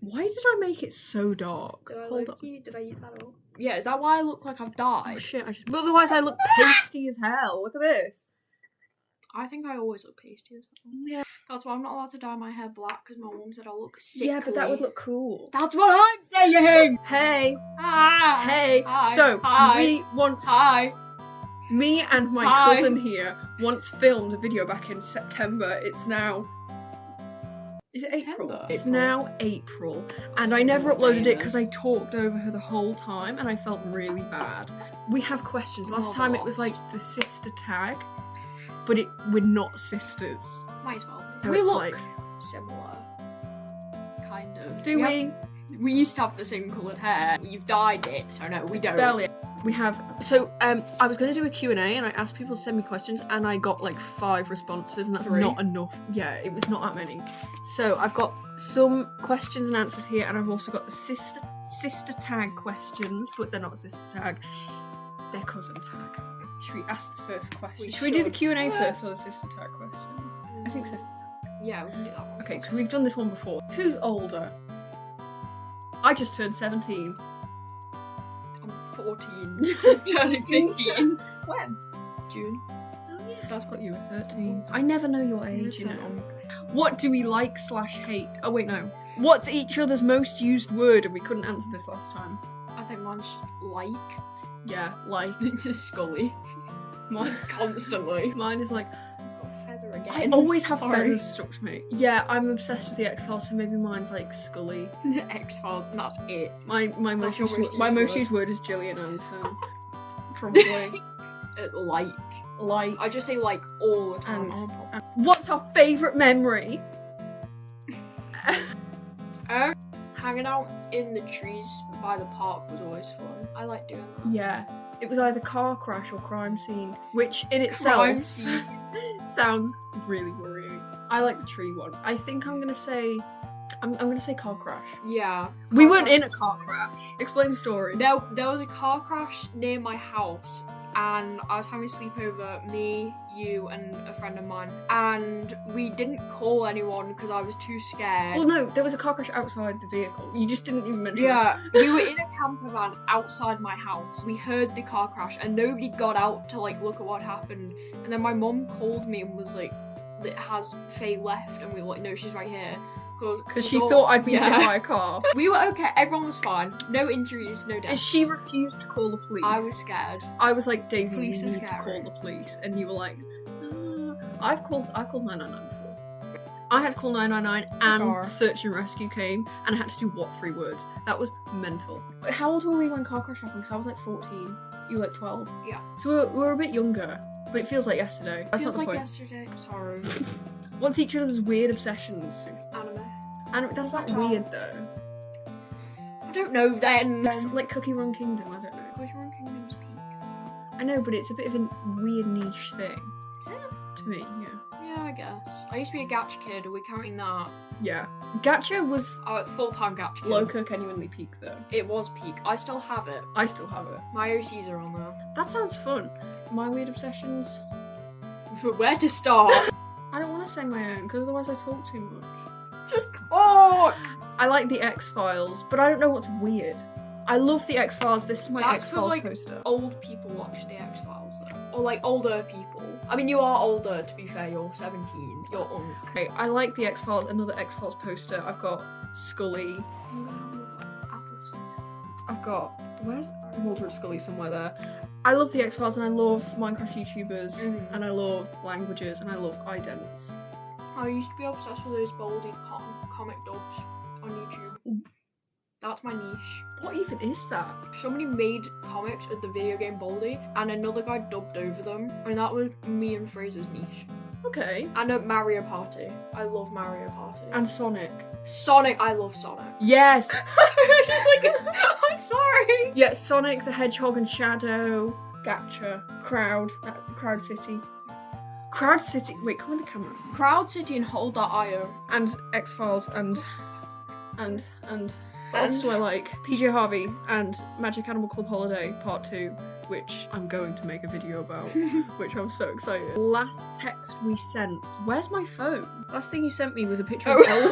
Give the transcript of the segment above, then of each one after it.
Why did I make it so dark? Hold on. Did I eat that up? Yeah, is that why I look like I've died? Oh shit, but otherwise I look pasty as hell. Look at this. I think I always look pasty as hell. Yeah. That's why I'm not allowed to dye my hair black, because my mum said I look sickly. Yeah, but that would look cool. That's what I'm saying! Hey. Hi. Hey. Hi. So, Hi. we once... Hi. Me and my Hi. cousin here once filmed a video back in September. It's now... Is it April? September. It's now April. And I never uploaded it because I talked over her the whole time and I felt really bad. We have questions. Last time it was like the sister tag, but we're not sisters. Might as well. So We it's look like... similar. Kind of. Do we? We used to have the same coloured hair. You've dyed it, so no, we don't. Barely. We have, so I was going to do a Q&A and I asked people to send me questions and I got like 5 responses and that's 3. not enough. Yeah, it was not that many. So I've got some questions and answers here and I've also got the sister tag questions, but they're not sister tag, they're cousin tag. Should we ask the first question? Should we do the Q&A first or the sister tag questions? I think sister tag. Yeah, we can do that one. Okay, because we've done this one before. Who's older? I just turned 17. 14. Turning 15. When? June. Oh yeah. That's what you were 13. I never know your age, you know. What do we like/hate? Oh wait, no. What's each other's most used word? And we couldn't answer this last time. I think mine's like. Yeah, like. Just Scully. Mine, Constantly. mine is like. Feather again. I always have Sorry. feathers stuck to me. Yeah, I'm obsessed with the X-Files, so maybe mine's like Scully. X-Files, and that's it. My most your used most used used word is Gillian Anderson. Probably. Like. Like. I just say like all the time. And what's our favourite memory? Hanging out in the trees by the park was always fun. I like doing that. Yeah. It was either car crash or crime scene, which in itself Crime scene. sounds really worrying. I like the tree one. I think I'm gonna say car crash. Yeah. We weren't in a car crash. Explain the story. There was a car crash near my house, and I was having a sleepover, me, you, and a friend of mine, and we didn't call anyone because I was too scared. Well, no, there was a car crash outside the vehicle. You just didn't even mention it. Yeah, we were in a camper van outside my house. We heard the car crash, and nobody got out to like look at what happened. And then my mum called me and was like, "Has Faye left?" And we were like, "No, she's right here." Because she thought I'd been hit by a car. We were okay, everyone was fine. No injuries, no deaths. And she refused to call the police. I was scared. I was like, Daisy, Police you are need to scary. call the police. And you were like, I've called 999 before. I had to call 999 and search and rescue came and I had to do what 3 words? That was mental. But how old were we when car crash happened? Because I was like 14. You were like 12. Yeah. So we were a bit younger, but it feels like yesterday. That's Feels not the like point. yesterday. Sorry. What's each other's weird obsessions? Anime. And that's not weird though. I don't know then. It's like Cookie Run Kingdom, I don't know. Pokemon Kingdom's peak though. I know, but it's a bit of a weird niche thing. Is it? To me, yeah. Yeah, I guess. I used to be a gacha kid. Are we counting that? Yeah. Gacha was Full-time gacha kid. Loco genuinely peak though. It was peak. I still have it. I still have it. My OCs are on there. That sounds fun. My weird obsessions. Where to start? I don't want to say my own because otherwise I talk too much. Just talk! I like the X-Files, but I don't know what's weird. I love the X-Files. This is my That's X-Files like poster. old people watch the X-Files though. Or like older people. I mean, you are older to be fair, you're 17. You're unk. Okay, I like the X-Files. Another X-Files poster. I've got Scully. I've got... Where's Mulder and Scully somewhere there? I love the X-Files and I love Minecraft YouTubers and I love languages and I love idents. I used to be obsessed with those Baldy comic dubs on YouTube. That's my niche. What even is that? Somebody made comics of the video game Baldy, and another guy dubbed over them, and that was me and Fraser's niche. Okay. And a Mario Party. I love Mario Party. And Sonic. Sonic. I love Sonic. Yes! She's like, I'm sorry. Yeah, Sonic the Hedgehog and Shadow, Gacha, Crowd City. Crowd City. Wait, come on the camera. Crowd City and Hold.io. And X-Files and what else do I like? PJ Harvey and Magic Animal Club Holiday Part 2, which I'm going to make a video about, which I'm so excited. Last text we sent. Where's my phone? Last thing you sent me was a picture of Elf.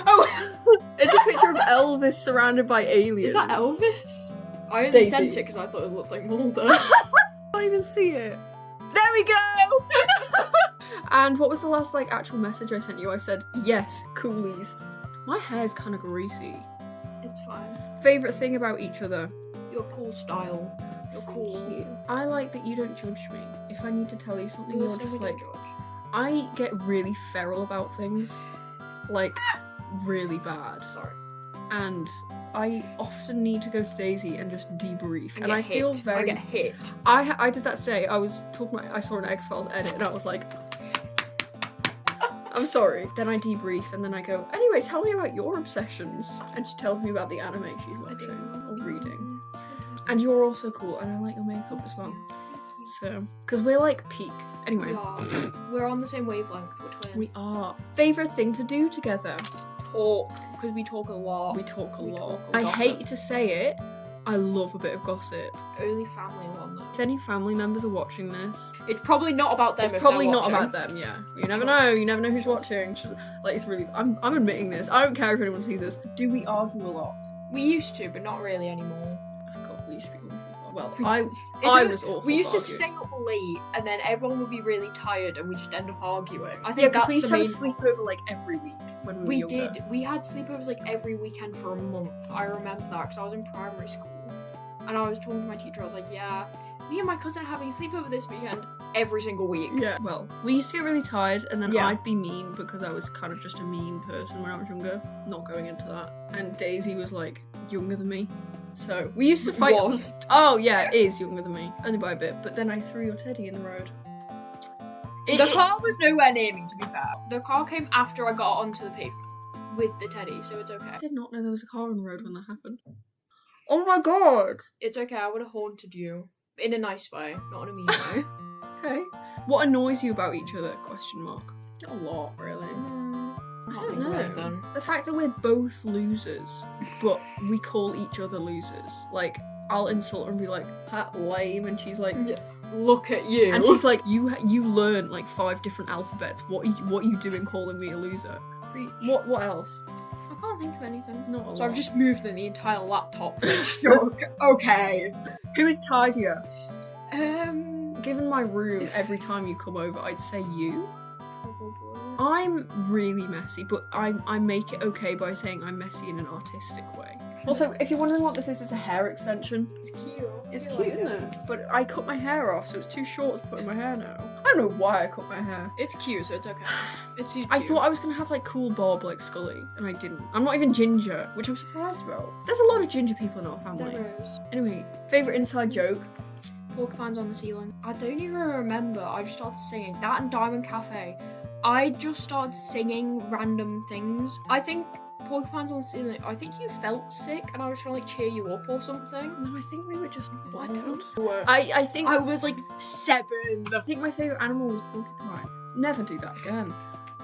Oh, It's a picture of Elvis surrounded by aliens. Is that Elvis? I only Daisy. sent it because I thought it looked like Mulder. I can't even see it. There we go! And what was the last, like, actual message I sent you? I said, yes, coolies. My hair's kind of greasy. It's fine. Favourite thing about each other? Your cool style. You're cool. Cute. I like that you don't judge me. If I need to tell you something, you're just like... George. I get really feral about things. Like, really bad. Sorry. And I often need to go to Daisy and just debrief. And I get feel hit. very... I get hit. I did that today. I saw an X-Files edit and I was like... I'm sorry. Then I debrief and then I go, anyway, tell me about your obsessions. And she tells me about the anime she's watching or reading. And you're also cool and I like your makeup as well. So, because we're like peak. Anyway. We are. We're on the same wavelength. We're twins. We are. Favourite thing to do together? Talk. Because we talk a lot. We talk a We lot. talk a I gossip. hate to say it, I love a bit of gossip. Only family one though. If any family members are watching this, It's probably not about them. it's if probably they're not watching. about them, yeah. You never know. You never know who's watching. Like, it's really... I'm admitting this. I don't care if anyone sees this. Do we argue a lot? We used to, but not really anymore. God, we used to be awful. Well, We- I It's was awful. We used for to arguing. stay up late, and then everyone would be really tired, and we just end up arguing. I think Yeah, because that's we used the to have a main. sleepover like every week when we were We younger. did. We had sleepovers like every weekend for a month. I remember that because I was in primary school, and I was talking to my teacher. I was like, "Yeah, me and my cousin are having a sleepover this weekend every single week." Yeah. Well, we used to get really tired, and then Yeah. I'd be mean because I was kind of just a mean person when I was younger. Not going into that. And Daisy was like younger than me, so we used to fight. Was. Oh yeah, it is younger than me, only by a bit. But then I threw your teddy in the road. The car was nowhere near me, to be fair. The car came after I got onto the pavement with the teddy, so it's okay. I did not know there was a car on the road when that happened. Oh my god. It's okay. I would have haunted you in a nice way, not in a mean way. Okay. What annoys you about each other? Question mark. Not a lot, really. I Can't don't think of know. anything. The fact that we're both losers, but we call each other losers. Like, I'll insult her and be like, "Ha, lame," and she's like, Look at you. and she's like, you learn like 5 different alphabets. What are you doing calling me a loser? What else? I can't think of anything. Not a lot. So I've just moved the entire laptop. Okay. Who is tidier? Um. Given my room, every time you come over, I'd say you. Probably. I'm really messy, but I make it okay by saying I'm messy in an artistic way. Also, if you're wondering what this is, it's a hair extension. It's cute. It's I cute, like isn't it? But I cut my hair off, so it's too short to put in my hair now. I don't know why I cut my hair. It's cute, so it's okay. It suits I you. thought I was gonna have like cool bob like Scully, and I didn't. I'm not even ginger, which I'm surprised about. There's a lot of ginger people in our family. There is. Anyway, favourite inside joke? Porcupines on the ceiling. I don't even remember. I just started singing. That and Diamond Cafe. I just started singing random things. I think porcupines on the ceiling. I think you felt sick and I was trying to like cheer you up or something. No, I think we were just I bored. don't. I think I was like 7. I think my favourite animal was porcupine. Never do that again.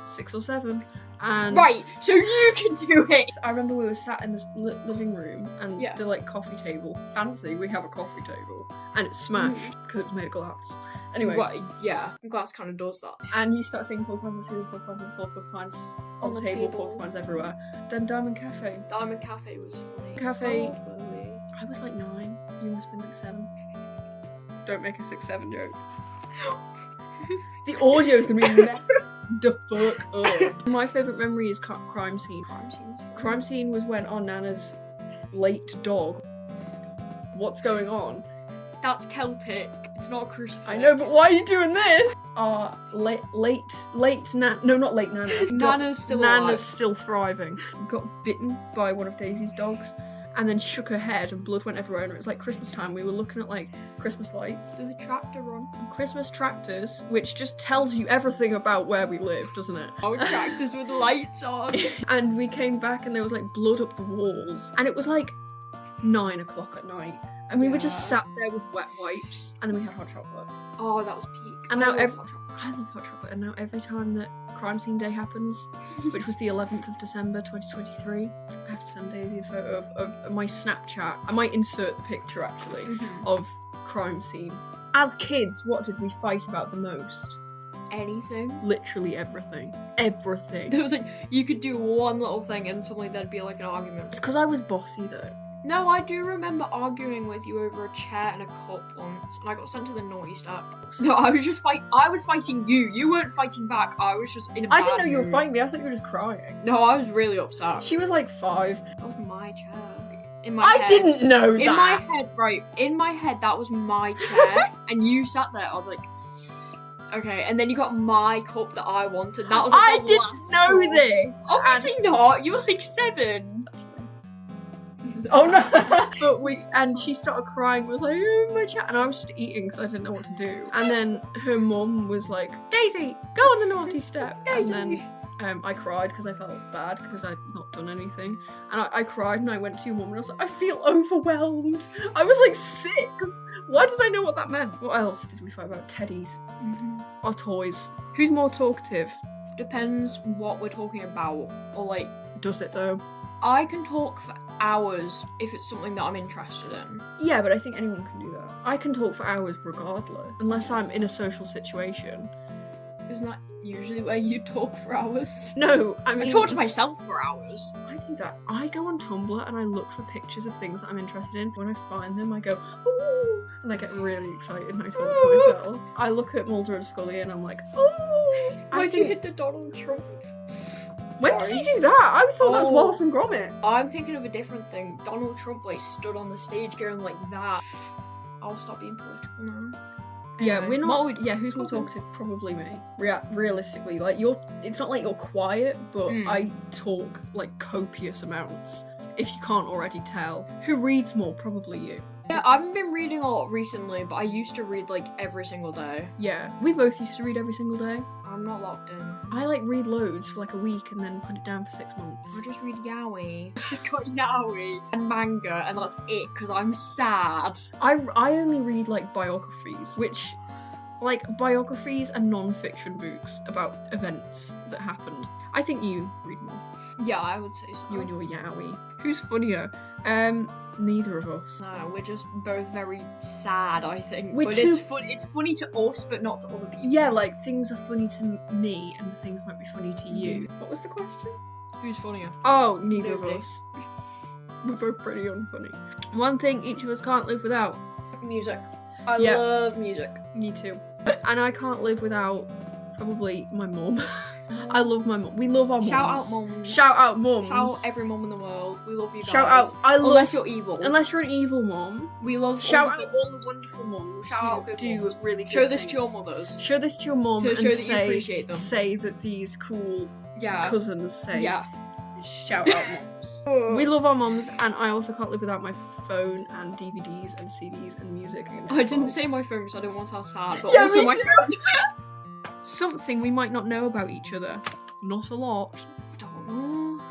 6 or 7. And Right, so you can do it. I remember we were sat in this living room and Yeah. the like coffee table. Fancy, we have a coffee table. And it's smashed because it was made of glass. Anyway. Right, yeah, glass kind of does that. And you start seeing porcupines on the ceiling, porcupines on the floor, porcupines on the table, porcupines everywhere. Then Diamond Cafe. Diamond Cafe was funny. Cafe- How old were we? I was like 9. You must have been like 7. Don't make a 6-7 joke. The audio is going to be messed the fuck up. My favourite memory is crime scene. Crime scenes. fun. Crime scene was when our Nana's late dog. What's going on? That's Celtic. It's not a crucifix. I know, but why are you doing this? Our late Nana. No, not late Nana. Nana's still Nana's alive. still thriving. Got bitten by one of Daisy's dogs and then shook her head and blood went everywhere and it was like Christmas time. We were looking at like Christmas lights. Does a tractor run? Christmas tractors, which just tells you everything about where we live, doesn't it? Oh, tractors with lights on. And we came back and there was like blood up the walls. And it was like 9 o'clock at night. And we were just Yeah. sat there with wet wipes. And then we had hot chocolate. Oh, that was peak. And I now love every- hot chocolate. I love hot chocolate. And now every time that Crime Scene Day happens, which was the 11th of December 2023, I have to send Daisy a photo of my Snapchat. I might insert the picture actually Mhm. of Crime Scene. As kids, what did we fight about the most? anything. Literally everything. Everything. There was like, you could do one little thing and suddenly there'd be like an argument. It's because I was bossy though. No, I do remember arguing with you over a chair and a cup once, and I got sent to the naughty step. No, I was fighting you. You weren't fighting back. I was just in a bad I didn't know you were mood. fighting me. I thought you were just crying. No, I was really upset. She was like 5. That was my chair. In my I head. didn't know that. In my head, right? In my head, that was my chair, and you sat there. I was like, okay. And then you got my cup that I wanted. That was. Like, I the didn't last know straw. this. Obviously not. You were like 7. Oh no! But she started crying. Was like, oh, my chat, and I was just eating because I didn't know what to do. And then her mum was like, Daisy, go on the naughty step. Daisy. And then I cried because I felt bad because I'd not done anything. And I cried and I went to your mum and I was like, I feel overwhelmed. I was like 6. Why did I know what that meant? What else did we fight about? Teddies. Or toys. Who's more talkative? Depends what we're talking about, or like. Does it though? I can talk for hours if it's something that I'm interested in. Yeah, but I think anyone can do that. I can talk for hours regardless, unless I'm in a social situation. Isn't that usually where you talk for hours? No, I mean... I talk to myself for hours. I do that. I go on Tumblr and I look for pictures of things that I'm interested in. When I find them, I go, ooh, and I get really excited and I talk to myself. I look at Mulder and Scully and I'm like, ooh. Why'd you hit the Donald Trump? When did he do that? I thought that was Wallace and Gromit. I'm thinking of a different thing. Donald Trump like stood on the stage going like that. I'll stop being political now. Yeah, Anyway, we're not. what would- Yeah, who's more talkative? Probably me. Realistically, like it's not like you're quiet, but I talk like copious amounts. If you can't already tell, who reads more? Probably you. Yeah, I haven't been reading a lot recently, but I used to read like every single day. Yeah, we both used to read every single day. I'm not locked in. I like read loads for like a week and then put it down for 6 months. I just read yaoi. I just got yaoi and manga, and that's it because I'm sad. I only read like biographies, which like biographies and non-fiction books about events that happened. I think you read more. Yeah, I would say so. You and your yaoi. Who's funnier? Neither of us. No, we're just both very sad, I think. We're but too- it's funny to us, but not to other people. Yeah, like things are funny to me and things might be funny to you. What was the question? Who's funnier? Oh, neither Nobody. of us. We're both pretty unfunny. One thing each of us can't live without. Music. I Yeah. love music. Me too. And I can't live without probably my mum. I love my mum. We love our mums. Shout out mums. Shout out mums. Shout out every mum in the world. We love you guys. Shout out. I love. Unless you're evil. Unless you're an evil mum. we love Shout all out the all the wonderful mums Shout who out good do mums. really good Show this things. to your mothers. Show this to your mum To and show that you say appreciate them. say that these cool Yeah. cousins say. Yeah. Shout out mums. We love our mums, and I also can't live without my phone and DVDs and CDs and music. And I didn't say my phone because I didn't want to sound sad, but Yeah, also me my too. phone. Something we might not know about each other. Not a lot. I don't know.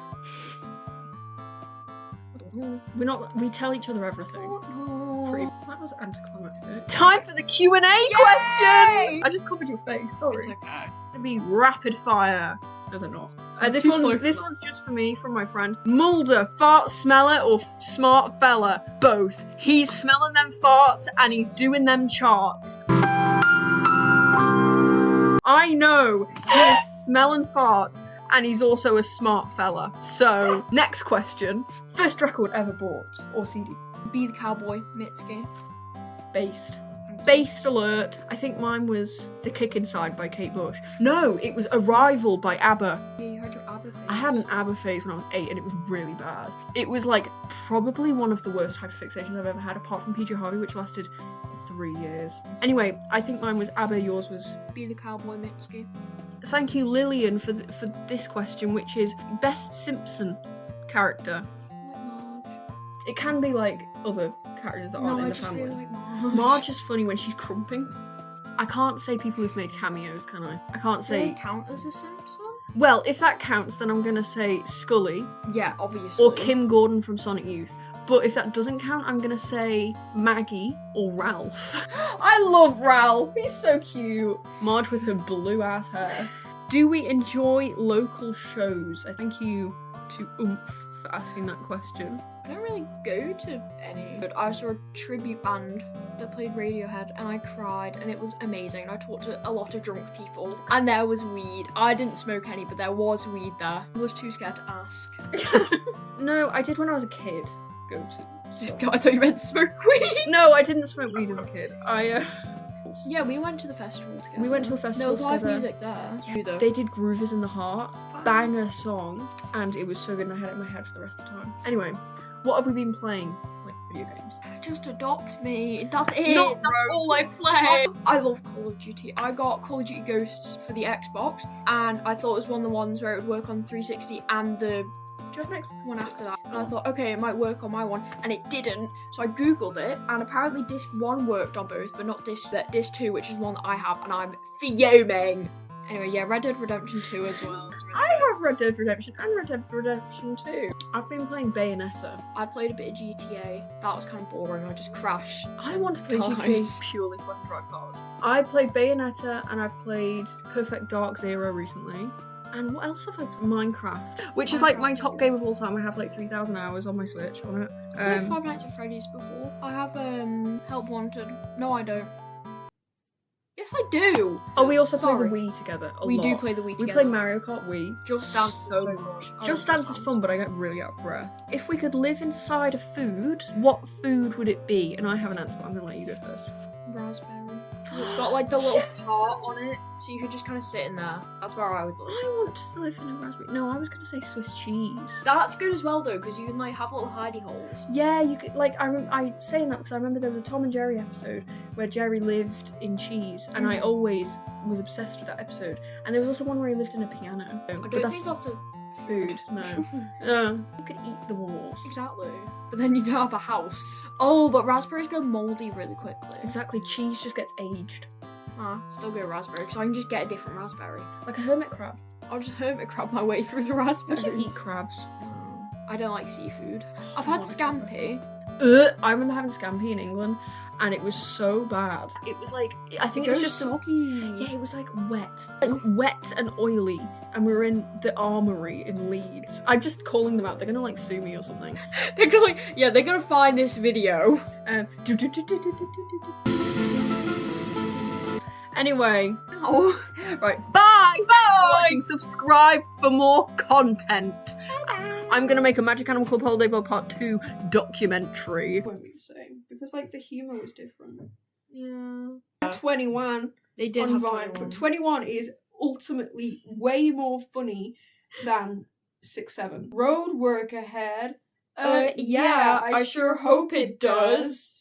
I don't know. We tell each other everything. No. That was anticlimactic. Time for the Q&A questions! I just covered your face, sorry. It's okay. It'll be rapid fire. No, they're not. This Too slow one's for this that. one's just for me, from my friend. Mulder, fart smeller or smart fella? Both. He's smelling them farts and he's doing them charts. I know he is smelling farts and he's also a smart fella. So, next question. First record ever bought or CD? Be the Cowboy, Mitski. Based alert. I think mine was The Kick Inside by Kate Bush. No, it was Arrival by ABBA. Yeah, you had your ABBA phase. I had an ABBA phase when I was 8 and it was really bad. It was like probably one of the worst hyperfixations I've ever had, apart from PJ Harvey, which lasted 3 years. Anyway, I think mine was ABBA, yours was... Be the Cowboy, Mitski. Thank you, Lillian, for this question, which is best Simpson character. Like Marge. It can be like other characters that aren't No, in I the just family. really like Marge. Marge is funny when she's crumping. I can't say people who've made cameos, can I? I can't Does they say... count as a Simpson? Well, if that counts, then I'm gonna say Scully Yeah, obviously. or Kim Gordon from Sonic Youth. But if that doesn't count, I'm gonna say Maggie or Ralph. I love Ralph. He's so cute. Marge with her blue ass hair. Do we enjoy local shows? I thank you to Oomph for asking that question. I don't really go to any, but I saw a tribute band that played Radiohead, and I cried, and it was amazing. I talked to a lot of drunk people, and there was weed. I didn't smoke any, but there was weed there. I was too scared to ask. No, I did when I was a kid. Go to. God, I thought you meant smoke weed. No, I didn't smoke weed as a kid. Yeah, we went to the festival together. We went to a There festival was live together. music there. Yeah, they did Groovers in the Heart, banger song, and it was so good and I had it in my head for the rest of the time. Anyway, what have we been playing? Like video games. Just adopt me. That's it. Not That's Rogue. all I play. I love Call of Duty. I got Call of Duty Ghosts for the Xbox, and I thought it was one of the ones where it would work on 360 and the Do you have an Xbox? one after that. And I thought, okay, it might work on my one, and it didn't. So I googled it, and apparently disc 1 worked on both, but not disc 2, which is one that I have, and I'm fuming. Anyway, yeah, Red Dead Redemption 2 as well. I have Red Dead Redemption and Red Dead Redemption 2. I've been playing Bayonetta. I played a bit of GTA. That was kind of boring. I just crashed. I want to play Nice. GTA purely so I can drive cars. I played Bayonetta and I've played Perfect Dark Zero recently. And what else have I played? Minecraft, which is like my top game of all time. I have like 3,000 hours on my Switch on it. I played Five Nights at Freddy's before. I have Help Wanted. No, I don't. Yes, I do. Oh, we also play Sorry. the Wii together. We lot. do play the Wii We together. play Mario Kart Wii. Just Dance so So much. I Just love Dance is fun, but I get really out of breath. If we could live inside a food, what food would it be? And I have an answer, but I'm gonna let you go first. Raspberry. It's got like the little heart on it, so you could just kind of sit in there. That's where I would live. I want to live in a raspberry. No, I was gonna say Swiss cheese. That's good as well though, because you can like have little hidey holes. Yeah, you could like I saying that because I remember there was a Tom and Jerry episode where Jerry lived in cheese, and I always was obsessed with that episode. And there was also one where he lived in a piano. I But don't that's think that's a food. No, you could eat the walls. exactly. But then you don't have a house. Oh, but raspberries go moldy really quickly. Exactly, cheese just gets aged Still go raspberry, because I can just get a different raspberry. like a hermit crab. I'll just hermit crab my way through the You raspberries. can eat crabs. No, I don't like seafood. I've had scampi. I remember having scampi in England, and it was so bad. It was like I think it was just soggy. Yeah, it was like wet and oily, and we were in the Armoury in Leeds. I'm just calling them out. They're gonna like sue me or something. They're gonna they're gonna find this video. Anyway, Oh, right, bye. Thanks for Bye. watching. Subscribe for more content. I'm gonna make a Magic Animal Club Holiday Vlog Part 2 documentary. Won't be the same because like the humor was different. yeah. 21 They did on have Vine, 21. but 21 is ultimately way more funny than 6-7. Road work ahead. Yeah, I sure hope it does.